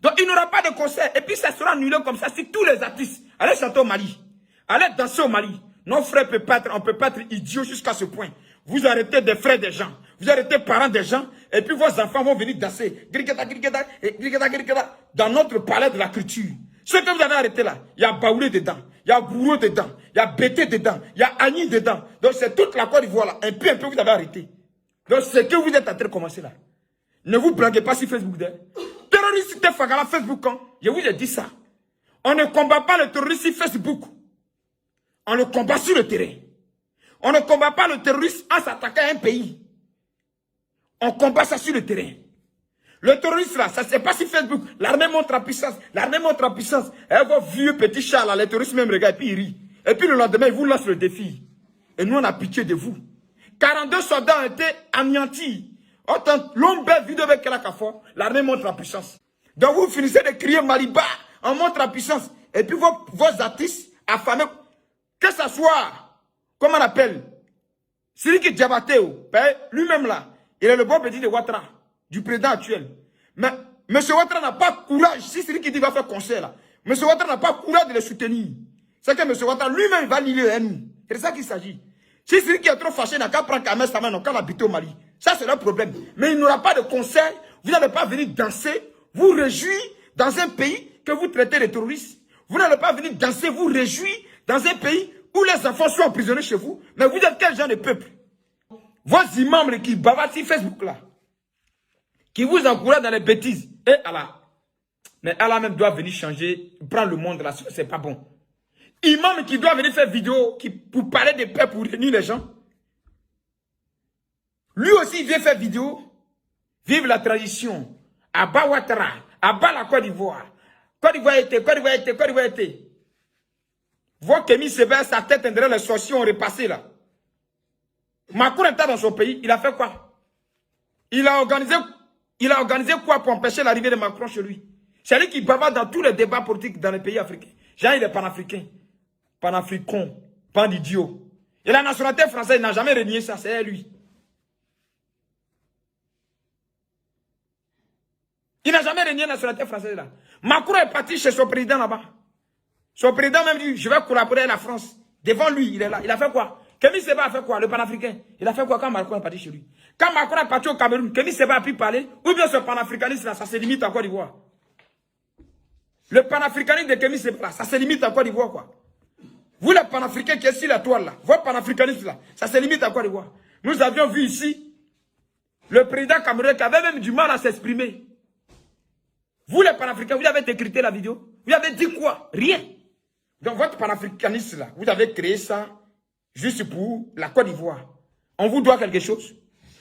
Donc, il n'y aura pas de concert. Et puis, ça sera annulé comme ça si tous les artistes allez chanter au Mali. Allez danser au Mali. Nos frères on ne peut pas être idiots jusqu'à ce point. Vous arrêtez des frères des gens. Vous arrêtez parents des gens. Et puis, vos enfants vont venir danser. Dans notre palais de la culture. Ce que vous avez arrêté là, il y a Baoulé dedans. Il y a Gourou dedans. Il y a Bété dedans. Il y a Agni dedans. Donc, c'est toute la Côte d'Ivoire là. Un peu, vous avez arrêté. Donc, c'est que vous êtes en train de commencer là. Ne vous blaguez pas sur Facebook. Terroriste Fagala Facebook. Hein? Je vous ai dit ça. On ne combat pas le terroriste sur Facebook. On le combat sur le terrain. On ne combat pas le terroriste en s'attaquant à un pays. On combat ça sur le terrain. Le terroriste là, ça c'est pas sur Facebook. L'armée montre en puissance. L'armée montre en puissance. Et vos vieux petits chats là, les terroristes même regardent et puis ils rient. Et puis le lendemain, ils vous lancent le défi. Et nous on a pitié de vous. 42 soldats ont été anéantis. L'homme belle vidéo avec l'armée montre en puissance. Donc vous finissez de crier Maliba, on montre en puissance. Et puis vos artistes affamés, que ce soit, comment on appelle, Siriki Diabaté, lui-même là, il est le bon petit de Ouattara, du président actuel. Mais M. Ouattara n'a pas courage, si Siriki dit qu'il va faire concert là, M. Ouattara n'a pas courage de le soutenir. C'est que M. Ouattara lui-même va lier nous. C'est de ça qu'il s'agit. Si Siriki est trop fâché, il n'a qu'à prendre Kamel Saman, n'a qu'à l'habiter au Mali. Ça, c'est leur problème. Mais il n'y aura pas de concert. Vous n'allez pas venir danser, vous réjouir dans un pays que vous traitez de terroristes. Vous n'allez pas venir danser, vous réjouir dans un pays où les enfants sont emprisonnés chez vous. Mais vous êtes quel genre de peuple? Vos imams qui bavardent sur Facebook là, qui vous encouragent dans les bêtises. Et Allah. Mais Allah même doit venir changer, prendre le monde là, c'est pas bon. Imam qui doit venir faire vidéo pour parler des peuples, pour réunir les gens. Lui aussi, il vient faire vidéo. Vive la tradition. À bas Ouattara, à bas la Côte d'Ivoire. Côte d'Ivoire était. Voir Kémy Sévère, sa tête indrait les sorciers ont repassé là. Macron était dans son pays, il a fait quoi? Il a organisé quoi pour empêcher l'arrivée de Macron chez lui? C'est lui qui bavarde dans tous les débats politiques dans les pays africains. Genre, il est panafricain. Panafricain. Pas d'idiot. Et la nationalité française, il n'a jamais renié ça, c'est lui. Il n'a jamais renié la nationalité française là. Macron est parti chez son président là-bas. Son président même dit, je vais collaborer avec la France. Devant lui, il est là. Il a fait quoi? Kémy Séba a fait quoi? Le panafricain. Il a fait quoi quand Macron est parti chez lui? Quand Macron est parti au Cameroun, Kémy Séba a pu parler? Ou bien ce panafricanisme là, ça se limite à Côte d'Ivoire? Le panafricanisme de Kémy Séba là, ça se limite à Côte d'Ivoire quoi? Vous les panafricains qui êtes sur la toile là, votre panafricanisme là, ça se limite à Côte d'Ivoire? Nous avions vu ici le président camerounais qui avait même du mal à s'exprimer. Vous les panafricains, vous avez décrypté la vidéo? Vous avez dit quoi? Rien. Donc votre panafricanisme là, vous avez créé ça juste pour la Côte d'Ivoire. On vous doit quelque chose.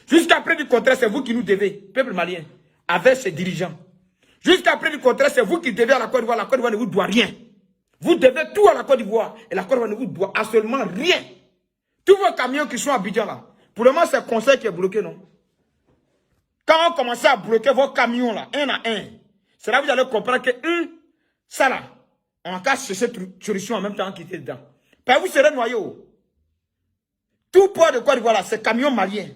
Jusqu'à preuve du contraire, c'est vous qui nous devez, peuple malien, avec ses dirigeants. Jusqu'à preuve du contraire, c'est vous qui devez à la Côte d'Ivoire. La Côte d'Ivoire ne vous doit rien. Vous devez tout à la Côte d'Ivoire. Et la Côte d'Ivoire ne vous doit absolument rien. Tous vos camions qui sont à Abidjan là, pour le moment c'est le conseil qui est bloqué, non? Quand on commence à bloquer vos camions là, un à un, c'est là que vous allez comprendre que ça là, on cache cette solution en même temps qui était dedans. Parce que vous serez noyés. Tout port de Côte d'Ivoire là, c'est camion malien.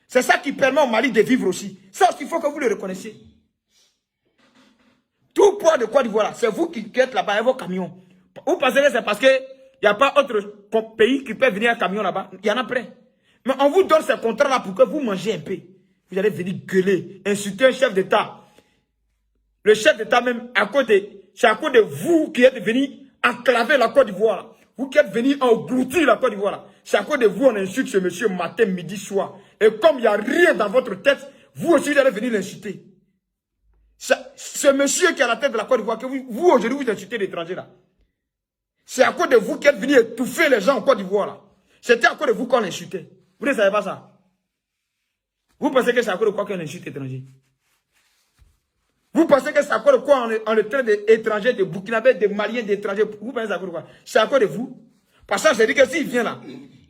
C'est ça qui permet au Mali de vivre aussi. Ça aussi, il faut que vous le reconnaissiez. Tout port de Côte d'Ivoire là, c'est vous qui êtes là-bas avec vos camions. Vous pensez que c'est parce qu'il n'y a pas autre pays qui peut venir un camion là-bas? Il y en a plein. Mais on vous donne ces contrats là pour que vous mangez un peu. Vous allez venir gueuler, insulter un chef d'État. Le chef d'État même, c'est à cause de vous qui êtes venus enclaver la Côte d'Ivoire. Vous qui êtes venus engloutir la Côte d'Ivoire. C'est à cause de vous on insulte ce monsieur matin, midi, soir. Et comme il n'y a rien dans votre tête, vous aussi vous allez venir l'insulter. Ce monsieur qui est à la tête de la Côte d'Ivoire, que vous aujourd'hui vous insultez l'étranger là. C'est à cause de vous qui êtes venus étouffer les gens en Côte d'Ivoire là. C'était à cause de vous qu'on l'insultait. Vous ne savez pas ça? Vous pensez que c'est à cause de quoi qu'on insulte l'étranger? Vous pensez que c'est à cause de quoi on est train d'étrangers, de Burkinabés, de Maliens, d'étrangers? Vous pensez que c'est à cause de quoi? C'est à cause de vous. Parce que j'ai dit que s'il vient là,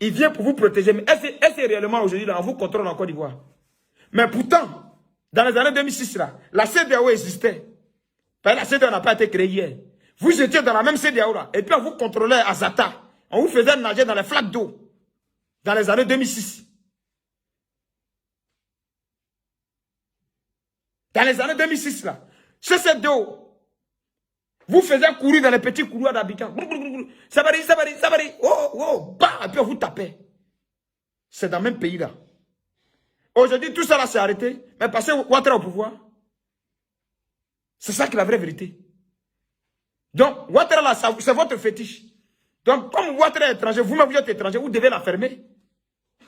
il vient pour vous protéger. Mais est-ce que réellement aujourd'hui là, on vous contrôle en Côte d'Ivoire? Mais pourtant, dans les années 2006 là, la CEDEAO existait. Parce que la CEDEAO n'a pas été créée hier. Vous étiez dans la même CEDEAO là. Et puis on vous contrôlait à Zata. On vous faisait nager dans les flaques d'eau. Dans les années 2006. Dans les années 2006 là. C'est d'eau. Vous faisiez courir dans les petits couloirs d'Abidjan. Sabari, sabari, sabari. Oh, oh, bah, et puis vous tapez. C'est dans le même pays là. Aujourd'hui, tout ça là s'est arrêté. Mais passez Ouattara au pouvoir. C'est ça qui est la vraie vérité. Donc, Ouattara là, c'est votre fétiche. Donc, comme Ouattara est étranger, vous-même vous êtes étranger, vous devez la fermer.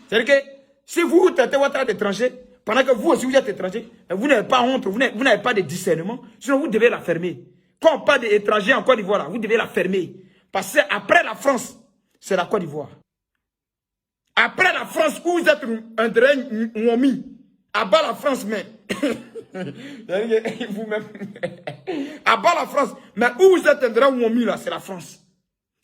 C'est-à-dire que si vous traitez Ouattara d'étranger, pendant que vous aussi vous êtes étranger, vous n'avez pas honte, vous n'avez pas de discernement, sinon vous devez la fermer. Quand on parle d'étrangers en Côte d'Ivoire, vous devez la fermer. Parce que après la France, c'est la Côte d'Ivoire. Après la France, où vous êtes un drain Mouami, à bas la France, mais vous-même, à bas la France, mais où vous êtes un drain Mouami là, c'est la France.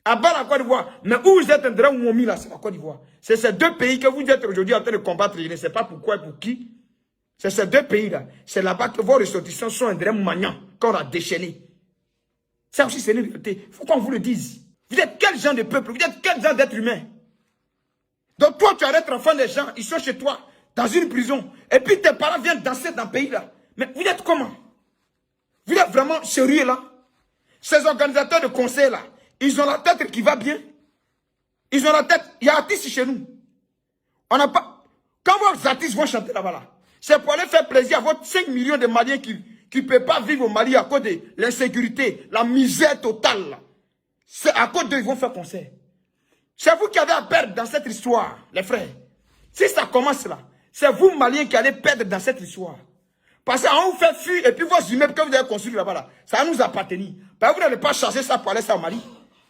À bas la Côte d'Ivoire, mais où vous êtes un drain Mouami là, c'est la Côte d'Ivoire. C'est ces deux pays que vous êtes aujourd'hui en train de combattre. Je ne sais pas pourquoi et pour qui. C'est ces deux pays là. C'est là-bas que vos ressortissants sont un drain Magnan, qu'on a déchaîné. Ça aussi, c'est une vérité. Il faut qu'on vous le dise. Vous êtes quel genre de peuple? Vous êtes quel genre d'être humain? Donc toi, tu arrêtes enfant des gens, ils sont chez toi, dans une prison. Et puis tes parents viennent danser dans le pays là. Mais vous êtes comment? Vous êtes vraiment sérieux là? Ces organisateurs de concerts là, ils ont la tête qui va bien. Ils ont la tête, il y a artistes chez nous. On n'a pas... Quand vos artistes vont chanter là-bas là, c'est pour aller faire plaisir à votre 5 millions de Maliens qui ne peuvent pas vivre au Mali à cause de l'insécurité, la misère totale. C'est à cause d'eux qu'ils vont faire concert. C'est vous qui avez à perdre dans cette histoire, les frères. Si ça commence là, c'est vous, Maliens, qui allez perdre dans cette histoire. Parce qu'on vous fait fuir, et puis vos immeubles que vous avez construits là-bas, là, ça va nous appartenir. Parce que vous n'allez pas charger ça pour aller ça au Mali.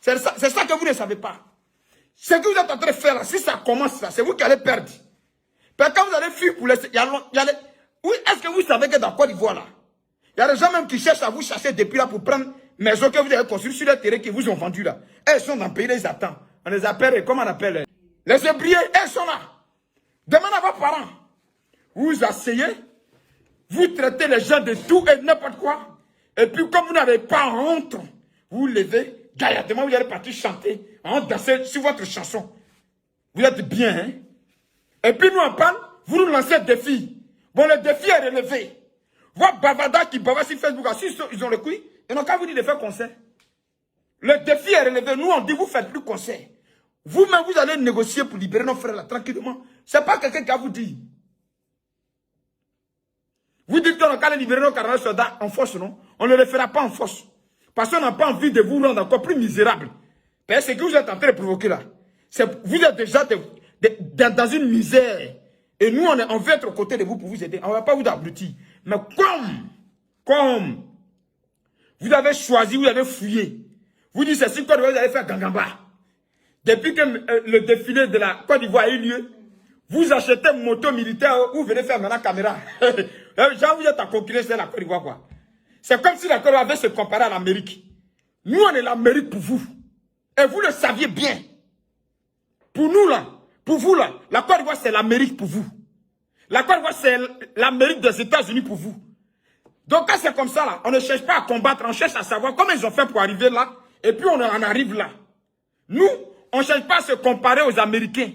C'est ça que vous ne savez pas. Ce que vous êtes en train de faire là, si ça commence là, c'est vous qui allez perdre. Parce que quand vous allez fuir pour laisser... Oui, est-ce que vous savez que dans Côte d'Ivoire là, il y a des gens même qui cherchent à vous chercher depuis là pour prendre maisons que vous avez construites sur les terrains qui vous ont vendus là. Elles sont dans le pays, ils attendent. On les appelle, comment on appelle? Les ébriers, elles sont là. Demandez à vos parents. Vous asseyez, vous traitez les gens de tout et n'importe quoi. Et puis comme vous n'avez pas honte, vous vous levez, gaillardement, vous allez partir chanter, danser sur votre chanson. Vous êtes bien, hein? Et puis nous en parle, vous nous lancez un défi. Bon, le défi est relevé. Vos bavardas qui bavardent sur Facebook, ils ont le couille, ils n'ont qu'à vous dire de faire concert. Le défi est relevé. Nous, on dit, vous ne faites plus concert. Vous-même, vous allez négocier pour libérer nos frères là, tranquillement. Ce n'est pas quelqu'un qui a vous dit. Vous dites qu'on a libérer nos 40 soldats en force, non? On ne le fera pas en force. Parce qu'on n'a pas envie de vous rendre encore plus misérable. Parce que ce que vous êtes en train de provoquer là, vous êtes déjà dans une misère. Et nous, on veut être aux côtés de vous pour vous aider. On ne va pas vous abrutir. Mais comme vous avez choisi, vous avez fouillé. Vous dites, c'est si Côte d'Ivoire, vous allez faire Gangamba. Depuis que le défilé de la Côte d'Ivoire a eu lieu, vous achetez une moto militaire, vous venez faire maintenant caméra. Genre, vous êtes en concurrence de la Côte d'Ivoire, quoi. C'est comme si la Côte d'Ivoire avait se comparer à l'Amérique. Nous, on est l'Amérique pour vous. Et vous le saviez bien. Pour nous, là, pour vous, là, la Côte d'Ivoire, c'est l'Amérique pour vous. La Côte d'Ivoire, c'est l'Amérique des États-Unis pour vous. Donc, quand c'est comme ça, là, on ne cherche pas à combattre, on cherche à savoir comment ils ont fait pour arriver là. Et puis, on en arrive là. Nous, on ne cherche pas à se comparer aux Américains.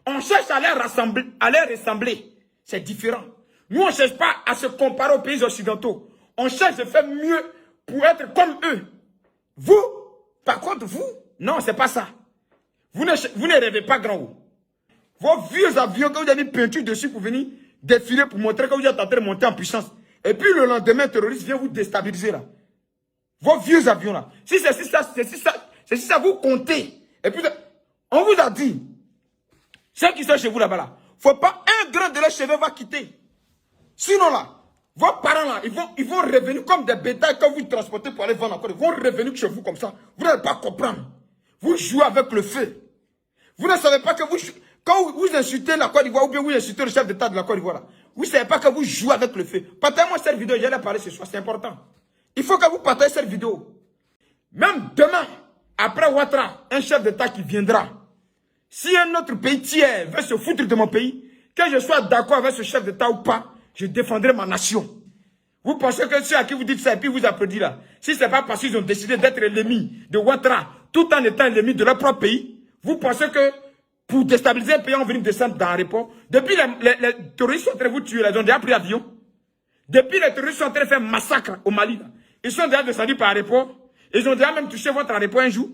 On cherche à les ressembler. C'est différent. Nous, on ne cherche pas à se comparer aux pays occidentaux. On cherche à faire mieux pour être comme eux. Vous, par contre, vous, non, c'est pas ça. Vous ne rêvez pas grand haut. Vos vieux avions que vous avez mis peinture dessus pour venir défiler, pour montrer que vous êtes en train de monter en puissance. Et puis le lendemain, un terroriste vient vous déstabiliser là. Vos vieux avions là. Si ça vous comptez. Et puis, on vous a dit, ceux qui sont chez vous là-bas là, faut pas un grain de leurs cheveux va quitter. Sinon là, vos parents là, ils vont revenir comme des bétails que vous transportez pour aller vendre encore. Ils vont revenir chez vous comme ça. Vous n'allez pas comprendre. Vous jouez avec le feu. Vous ne savez pas que quand vous insultez la Côte d'Ivoire ou bien vous insultez le chef d'État de la Côte d'Ivoire, vous ne savez pas que vous jouez avec le feu. Partagez-moi cette vidéo, j'allais parler ce soir, c'est important. Il faut que vous partagez cette vidéo. Même demain, après Ouattara, un chef d'État qui viendra, si un autre pays tiers veut se foutre de mon pays, que je sois d'accord avec ce chef d'État ou pas, je défendrai ma nation. Vous pensez que ceux à qui vous dites ça et puis vous applaudissez là, si ce n'est pas parce qu'ils ont décidé d'être l'ennemi de Ouattara, tout en étant l'ennemi de leur propre pays, vous pensez que pour déstabiliser un pays, on va venir descendre dans un repos. Depuis les terroristes sont en train de vous tuer, ils ont déjà pris l'avion. Depuis les terroristes sont en train de faire massacre au Mali, là. Ils sont déjà descendus par aéroport. Ils ont déjà même touché votre aéroport un jour.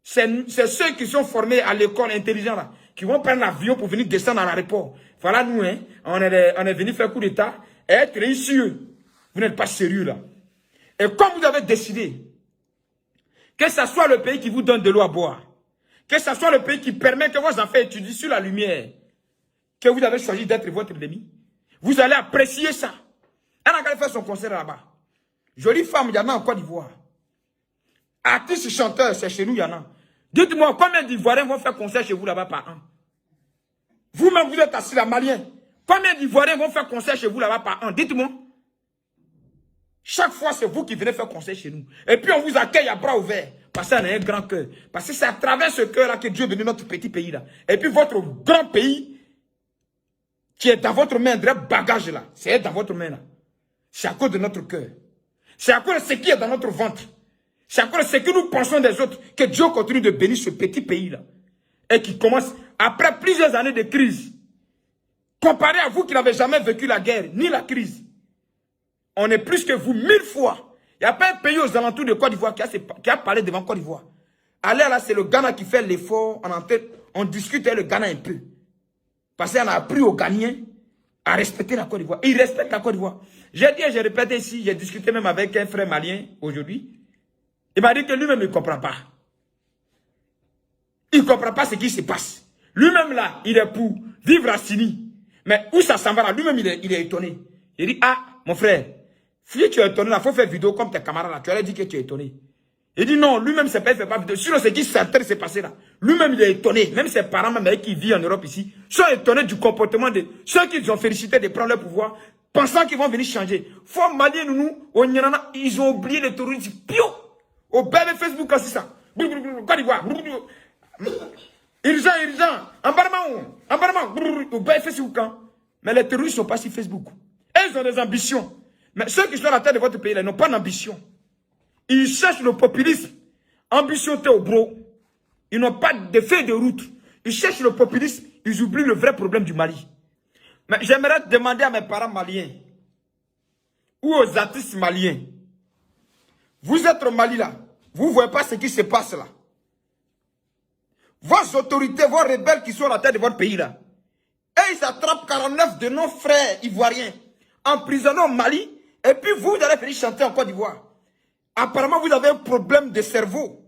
C'est ceux qui sont formés à l'école intelligent, là, qui vont prendre l'avion pour venir descendre à l'aéroport. Voilà, nous, hein, on est venu faire coup d'État et être réussisseux. Vous n'êtes pas sérieux, là. Et comme vous avez décidé que ce soit le pays qui vous donne de l'eau à boire, que ce soit le pays qui permet que vos enfants étudient sur la lumière, que vous avez choisi d'être votre ennemi, vous allez apprécier ça. Elle a qu'à faire son concert là-bas. Jolie femme, il y en a en Côte d'Ivoire. Artistes, chanteurs, c'est chez nous, il y en a. Dites-moi, combien d'Ivoiriens vont faire concert chez vous là-bas par an? Vous-même, vous êtes assis là, Malien. Combien d'Ivoiriens vont faire concert chez vous là-bas par an? Dites-moi. Chaque fois, c'est vous qui venez faire concert chez nous. Et puis, on vous accueille à bras ouverts. Parce qu'on a un grand cœur. Parce que c'est à travers ce cœur-là que Dieu est venu notre petit pays là. Et puis, votre grand pays, qui est dans votre main, le bagage là, c'est dans votre main là. C'est à cause de notre cœur. C'est à cause de ce qui est dans notre ventre. C'est à cause de ce que nous pensons des autres que Dieu continue de bénir ce petit pays-là. Et qui commence, après plusieurs années de crise, comparé à vous qui n'avez jamais vécu la guerre, ni la crise, on est plus que vous 1000 fois. Il n'y a pas un pays aux alentours de Côte d'Ivoire qui a parlé devant Côte d'Ivoire. Allez là, c'est le Ghana qui fait l'effort. On discute avec le Ghana un peu. Parce qu'on a appris aux Ghanéens à respecter la Côte d'Ivoire. Ils respectent la Côte d'Ivoire. J'ai dit et j'ai répété ici, j'ai discuté même avec un frère malien aujourd'hui. Il m'a dit que lui-même il ne comprend pas. Il ne comprend pas ce qui se passe. Lui-même là, il est pour vivre à Sini. Mais où ça s'en va là, lui-même il est étonné. Il dit, ah, mon frère, si tu es étonné là, il faut faire vidéo comme tes camarades là. Tu allais dire que tu es étonné. Il dit non, lui-même il ne fait pas vidéo. Sur ce qui s'est passé là, lui-même il est étonné. Même ses parents, même qui vivent en Europe ici, sont étonnés du comportement de ceux qui ont félicité de prendre le pouvoir, pensant qu'ils vont venir changer. Faut Maliens, nous, ils ont oublié les terroristes. Pio! Au bébé Facebook, c'est ça. Côte d'Ivoire. Urgent. Embarquement. Au bébé Facebook. Mais les terroristes ne sont pas sur Facebook. Ils ont des ambitions. Mais ceux qui sont à la tête de votre pays, là, ils n'ont pas d'ambition. Ils cherchent le populisme. Ambition, t'es au bro. Ils n'ont pas de feuille de route. Ils cherchent le populisme. Ils oublient le vrai problème du Mali. Mais j'aimerais demander à mes parents maliens ou aux artistes maliens. Vous êtes au Mali là. Vous ne voyez pas ce qui se passe là. Vos autorités, vos rebelles qui sont à la tête de votre pays là. Et ils attrapent 49 de nos frères ivoiriens emprisonnés au Mali. Et puis vous allez venir chanter en Côte d'Ivoire. Apparemment, vous avez un problème de cerveau.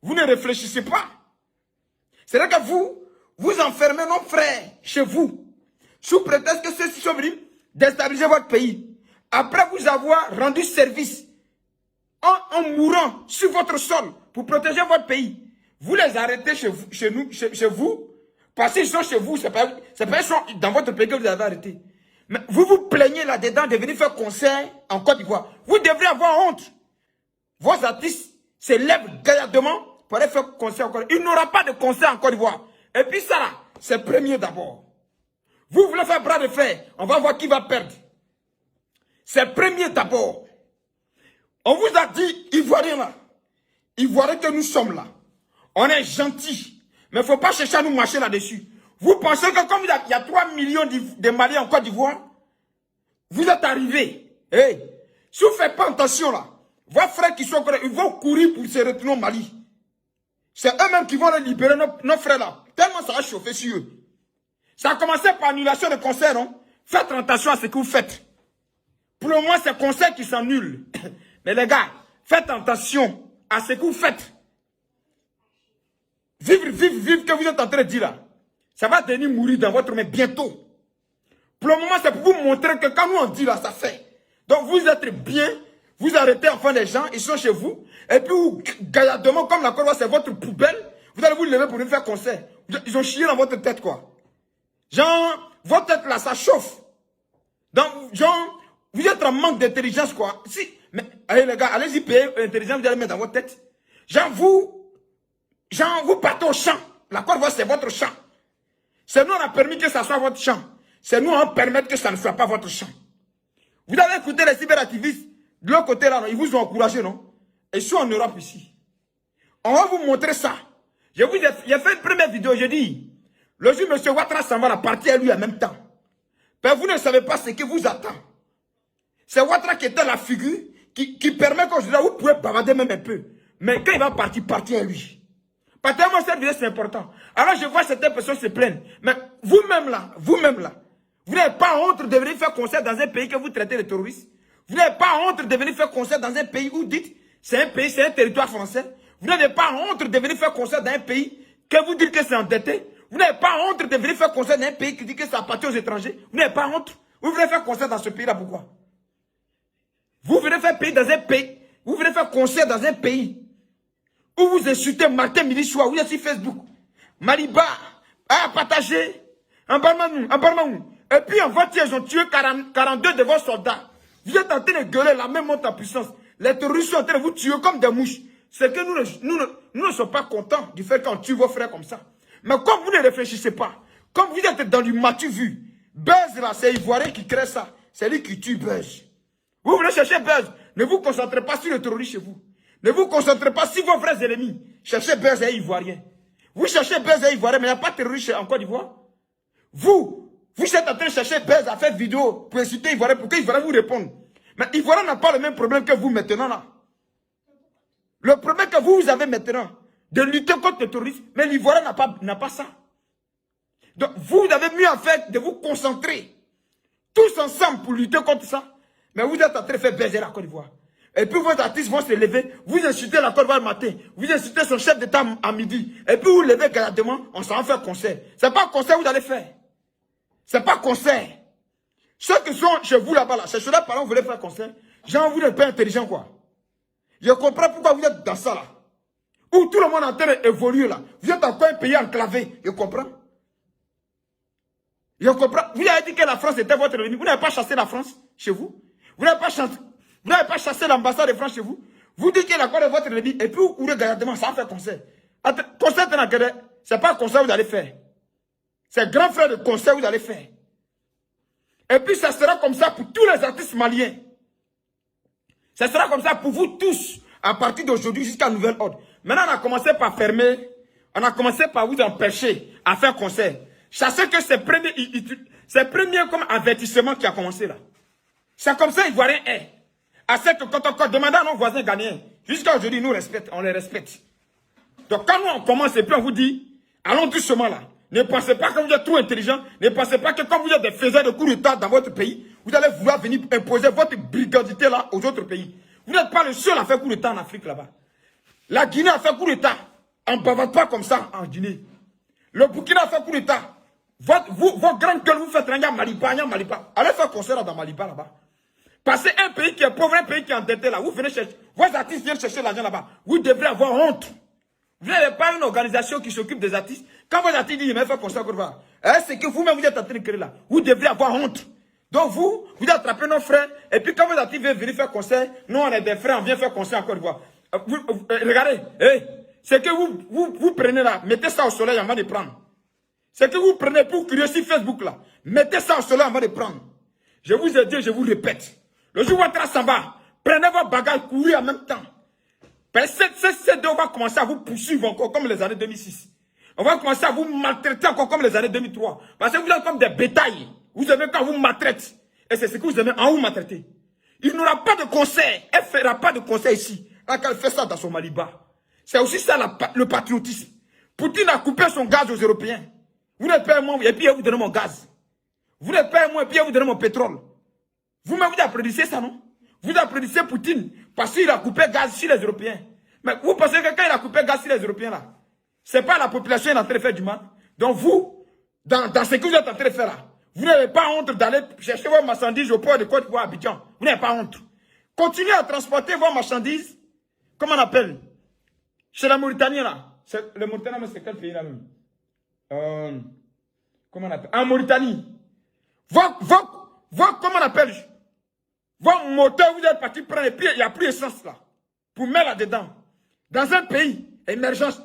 Vous ne réfléchissez pas. C'est là que vous enfermez nos frères chez vous. Sous prétexte que ceux-ci sont venus déstabiliser votre pays. Après vous avoir rendu service en mourant sur votre sol pour protéger votre pays. Vous les arrêtez chez vous. Parce qu'ils sont chez vous. C'est pas ils sont dans votre pays que vous avez arrêté. Mais vous vous plaignez là-dedans de venir faire concert en Côte d'Ivoire. Vous devrez avoir honte. Vos artistes se lèvent gaillardement pour aller faire concert en Côte d'Ivoire. Il n'y aura pas de concert en Côte d'Ivoire. Et puis ça là, c'est premier d'abord. Vous voulez faire bras de fer, on va voir qui va perdre. C'est premier d'abord. On vous a dit, Ivoiriens là, Ivoiriens que nous sommes là, on est gentils, mais il ne faut pas chercher à nous marcher là-dessus. Vous pensez que comme il y a 3 millions de Maliens en Côte d'Ivoire, vous êtes arrivés. Hey, si vous ne faites pas attention là, vos frères qui sont ils vont courir pour se retourner au Mali. C'est eux-mêmes qui vont les libérer, nos frères là. Tellement ça va chauffer sur eux. Ça a commencé par annulation de concert, non? Faites attention à ce que vous faites. Pour le moment, c'est concert qui s'annule. Mais les gars, faites attention à ce que vous faites. Vivre que vous êtes en train de dire là. Ça va devenir mourir dans votre main bientôt. Pour le moment, c'est pour vous montrer que quand nous on dit là, ça fait. Donc vous êtes bien. Vous arrêtez enfin les gens, ils sont chez vous. Et puis, vous, gaillardement, comme la Côte d'Ivoire, c'est votre poubelle, vous allez vous lever pour nous faire concert. Ils ont chié dans votre tête, quoi. Genre, votre tête là, ça chauffe. Donc, genre, vous êtes en manque d'intelligence, quoi. Si, mais, allez les gars, allez-y payer l'intelligence, vous allez mettre dans votre tête. Genre, vous partez au champ. La Côte d'Ivoire, c'est votre champ. C'est nous, on a permis que ça soit votre champ. C'est nous, on permet que ça ne soit pas votre champ. Vous avez écouté les cyberactivistes. De l'autre côté, là, ils vous ont encouragé, non? Et ils sont en Europe ici. On va vous montrer ça. J'ai fait une première vidéo, j'ai dit, le jour M. Ouattara s'en va la partie à lui en même temps. Mais vous ne savez pas ce qui vous attend. C'est Ouattara qui était la figure qui permet qu'aujourd'hui, vous pouvez bavarder même un peu. Mais quand il va partir à lui. Partez-moi cette vidéo, c'est important. Alors je vois certaines personnes se plaignent. Mais vous-même là, vous n'avez pas honte de venir faire concert dans un pays que vous traitez de terroriste. Vous n'avez pas honte de venir faire concert dans un pays où vous dites, c'est un pays, c'est un territoire français. Vous n'avez pas honte de venir faire concert dans un pays que vous dites que c'est endetté. Vous n'avez pas honte de venir faire concert dans un pays qui dit que ça appartient aux étrangers. Vous n'avez pas honte. Vous venez faire concert dans ce pays-là, pourquoi? Vous venez faire pays dans un pays. Vous venez faire concert dans un pays où vous insultez matin, midi, soir. Vous êtes sur Facebook. Maliba a partagé. En Barmanou. Et puis en voiture, ils ont tué 42 de vos soldats. Vous êtes en train de gueuler, la même monte en puissance. Les terroristes sont en train de vous tuer comme des mouches. C'est que nous ne sommes pas contents du fait qu'on tue vos frères comme ça. Mais comme vous ne réfléchissez pas, comme vous êtes dans du matu vu, Buzz là, c'est Ivoirien qui crée ça. C'est lui qui tue Buzz. Vous voulez chercher Buzz. Ne vous concentrez pas sur le terroriste chez vous. Ne vous concentrez pas sur vos vrais ennemis. Cherchez Buzz et Ivoirien. Vous cherchez Buzz et Ivoirien, mais il n'y a pas de terroriste en Côte d'Ivoire. Vous êtes en train de chercher Buzz à faire vidéo pour insulter Ivoirien, pour que Ivoirien vous réponde. Mais Ivoirien n'a pas le même problème que vous maintenant là. Le problème que vous avez maintenant, de lutter contre le terrorisme, mais l'Ivoirien n'a pas ça. Donc vous avez mieux à faire de vous concentrer tous ensemble pour lutter contre ça. Mais vous êtes en train de faire baiser la Côte d'Ivoire. Et puis vos artistes vont se lever, vous insultez la Côte d'Ivoire le matin, vous insultez son chef d'État à midi, et puis vous levez gratuitement, on s'en va faire concert. C'est pas un concert que vous allez faire. C'est pas concert. Ceux qui sont chez vous là-bas, là, c'est ceux-là par là vous voulez faire concert. Genre, vous n'êtes pas intelligent quoi. Je comprends pourquoi vous êtes dans ça là. Où tout le monde est en train d'évoluer là. Vous êtes encore un pays enclavé. Je comprends. Je comprends. Vous avez dit que la France était votre ennemi. Vous n'avez pas chassé la France chez vous. Vous n'avez pas chassé l'ambassade de France chez vous. Vous dites que la Côte est votre ennemi. Et puis vous regardez, ça va faire concert. Concert, c'est pas un concert que vous allez faire. C'est grand frère de concert que vous allez faire. Et puis ça sera comme ça pour tous les artistes maliens. Ça sera comme ça pour vous tous, à partir d'aujourd'hui jusqu'à nouvel ordre. Maintenant, on a commencé par fermer, on a commencé par vous empêcher à faire concert. Sachez que c'est premier comme avertissement qui a commencé là. C'est comme ça, Ivoirien est. À ce que quand on demande à nos voisins ghanéens, jusqu'à aujourd'hui, nous respectons, on les respecte. Donc quand nous on commence et puis on vous dit, allons doucement là. Ne pensez pas que vous êtes trop intelligent. Ne pensez pas que comme vous êtes des faiseurs de coups d'État dans votre pays, vous allez vouloir venir imposer votre brigandité là aux autres pays. Vous n'êtes pas le seul à faire coup d'État en Afrique là-bas. La Guinée a fait coup d'État. On ne bavarde pas comme ça en Guinée. Le Burkina a fait coup d'État. Vos grandes gueules, vous faites rien, Maliba. Allez faire concert dans Maliba là-bas. Parce que un pays qui est pauvre, un pays qui est endetté là, vous venez chercher, vos artistes viennent chercher l'argent là-bas. Vous devrez avoir honte. Vous n'avez pas une organisation qui s'occupe des artistes. Quand vos artistes disent, mais faire concert, c'est que vous-même vous êtes en train de créer là. Vous devrez avoir honte. Donc vous attrapez nos frères, et puis quand vos artistes viennent venir faire concert, nous on est des frères, on vient faire concert en Côte d'Ivoire. Regardez, c'est que vous prenez là, mettez ça au soleil avant de prendre. C'est que vous prenez pour curieux sur Facebook là, mettez ça au soleil avant de prendre. Je vous ai dit, je vous répète. Le jour où Ouattara s'en va, prenez vos bagages, courez en même temps. Ces deux, on va commencer à vous poursuivre encore comme les années 2006. On va commencer à vous maltraiter encore comme les années 2003. Parce que vous êtes comme des bétails. Vous aimez quand vous maltraite. Et c'est ce que vous aimez en vous maltraiter. Il n'aura pas de concert. Elle ne fera pas de concert ici. Quand elle fait ça dans son Maliba. C'est aussi ça le patriotisme. Poutine a coupé son gaz aux Européens. Vous n'êtes pas moi et puis vous donnez mon gaz. Vous n'êtes pas moi et puis vous donnez mon pétrole. Vous-même vous applaudissez ça, non? Vous applaudissez Poutine parce qu'il a coupé gaz sur les Européens. Mais vous pensez que quand il a coupé gaz sur les Européens là, c'est pas la population qui est en train de faire du mal. Donc vous, dans ce que vous êtes en train de faire là, vous n'avez pas honte d'aller chercher vos marchandises au port de Côte d'Ivoire à Abidjan. Vous n'avez pas honte. Continuez à transporter vos marchandises, comment on appelle? Chez la Mauritanie là. Le Mauritanie, c'est quel pays là même? Comment on appelle? En Mauritanie. Comment on appelle? Vos moteurs, vous êtes parti prendre et puis il n'y a plus d'essence là. Pour mettre là-dedans. Dans un pays, émergence,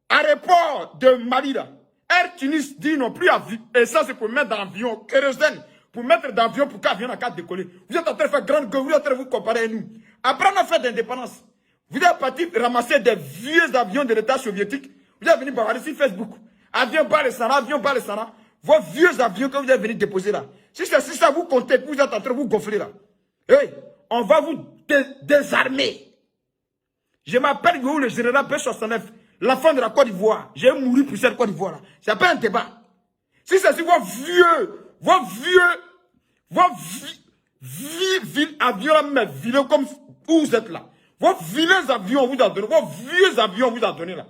aéroport de Mali là. Air Tunis dit non plus essence pour mettre dans l'avion, kérosène, pour mettre dans l'avion pour qu'avion n'a qu'à décoller. Vous êtes en train de faire grande gueule, vous êtes en train de vous comparer à nous. Après on a fait d'indépendance. Vous êtes parti ramasser des vieux avions de l'État soviétique. Vous êtes venu bavarder sur Facebook. Avion Balesana, avion Balesana. Vos vieux avions que vous êtes venu déposer là. Si c'est ça, vous comptez, vous êtes en train de vous gonfler là. Hey, on va vous désarmer. Je m'appelle le général B69, l'enfant de la Côte d'Ivoire. J'ai mouru pour cette Côte d'Ivoire. C'est pas un débat. Si c'est si vos vieux avions, mais vilains comme où vous êtes là. Vos vilains avions, vous a donné. Vos vieux avions, vous a donné là.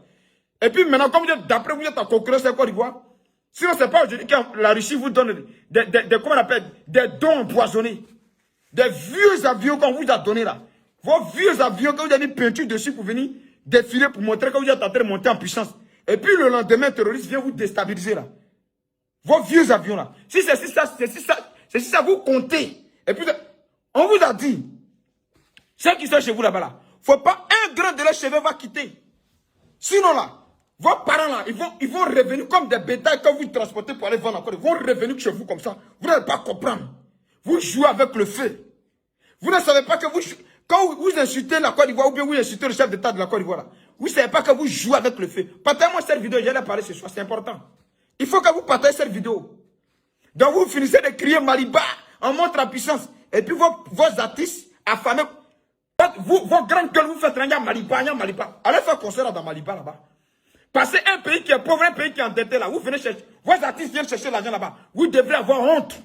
Et puis maintenant, comme vous êtes d'après, vous êtes en concurrence avec Côte d'Ivoire. Sinon, c'est pas aujourd'hui que la Russie vous donne comment on appelle, des dons empoisonnés. Des vieux avions qu'on vous a donné là. Vos vieux avions, quand vous avez mis peinture dessus pour venir défiler, pour montrer que vous êtes en train de monter en puissance. Et puis le lendemain, un terroriste vient vous déstabiliser là. Vos vieux avions là. Si c'est si ça vous comptez. Et puis, on vous a dit, ceux qui sont chez vous là-bas là, faut pas un grain de leurs cheveux va quitter. Sinon là, vos parents là, ils vont revenir comme des bétails quand vous transportez pour aller vendre encore. Ils vont revenir chez vous comme ça. Vous n'allez pas comprendre. Vous jouez avec le feu. Vous ne savez pas que quand vous insultez la Côte d'Ivoire ou bien vous insultez le chef d'État de la Côte d'Ivoire là, vous ne savez pas que vous jouez avec le feu. Partagez-moi cette vidéo, j'allais parler ce soir, c'est important. Il faut que vous partagez cette vidéo. Donc vous finissez de crier Maliba en montre en puissance. Et puis vos artistes affamés, vos grandes gueules, vous faites rien Maliba, Maliba. Allez faire concert dans Maliba là-bas. Parce qu'un pays qui est pauvre, un pays qui est endetté là, vous venez chercher, vos artistes viennent chercher l'argent là-bas. Vous devrez avoir honte.